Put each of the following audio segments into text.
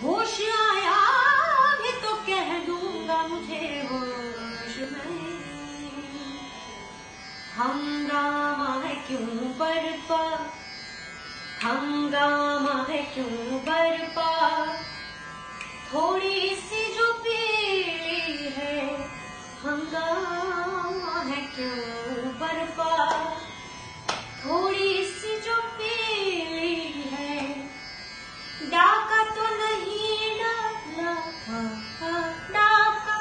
होश आया भी तो कह दूंगा मुझे होश नहीं। हंगामा है क्यों बरपा, हंगामा है क्यों बरपा, थोड़ी सी जो पीली है। हंगामा है क्यों बरपा, थोड़ी सी जो पीली है। डाका तो नहीं डाला, डाका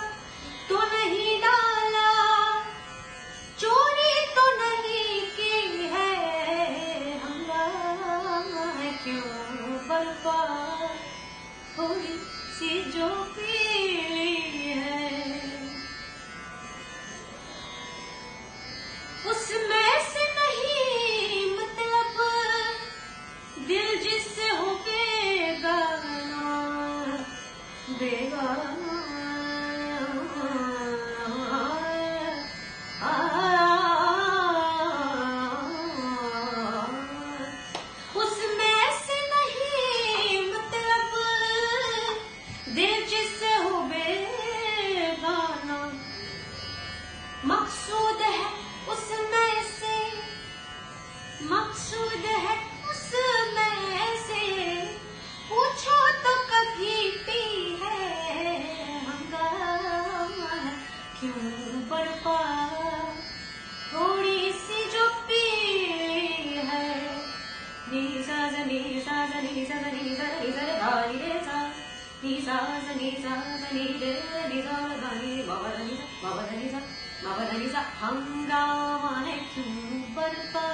तो नहीं डाला, चोरी तो नहीं की है। हंगामा है क्यों बरपा, थोड़ी सी जो पीली है। उसमें से नहीं मतलब दिल जिससे हो बेगाना, बेगाना। उसमें से नहीं मतलब दिल जिससे हो बेगाना। मकसूद है उसमें से, मकसूद है उसमें से, पूछो तो कभी पी है। हंगामा है क्यों बरपा, थोड़ी सी जो पीली है। नी सा सा नी सा सा नी सा सा नी सा नी सा धा नी रे सा, नी सा सा नी सा सा नी रे नी सा धा नी बाबा धा नी सा, बाबा धा नी सा, बाबा धा नी सा। हंगामा है क्यों बरपा,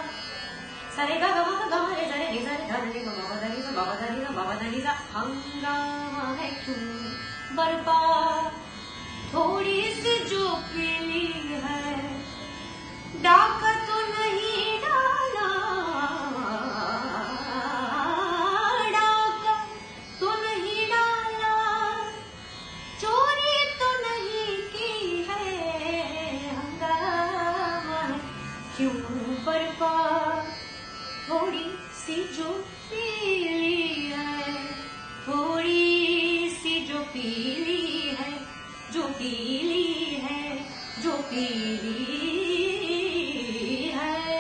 सारे गा गा गा गा रे सारे नी सा रे धा नी बाबा धा नी सा, बाबा धा नी सा, बाबा धा नी सा। हंगामा है क्यों बरपा, थोड़ी सी जो पीली है। डाका तो नहीं डाला, डाका तो नहीं डाला, चोरी तो नहीं की है। हंगामा है क्यों बरपा, थोड़ी सी जो पीली है। थोड़ी सी जो पीली है, जो पीली है, जो पीली है।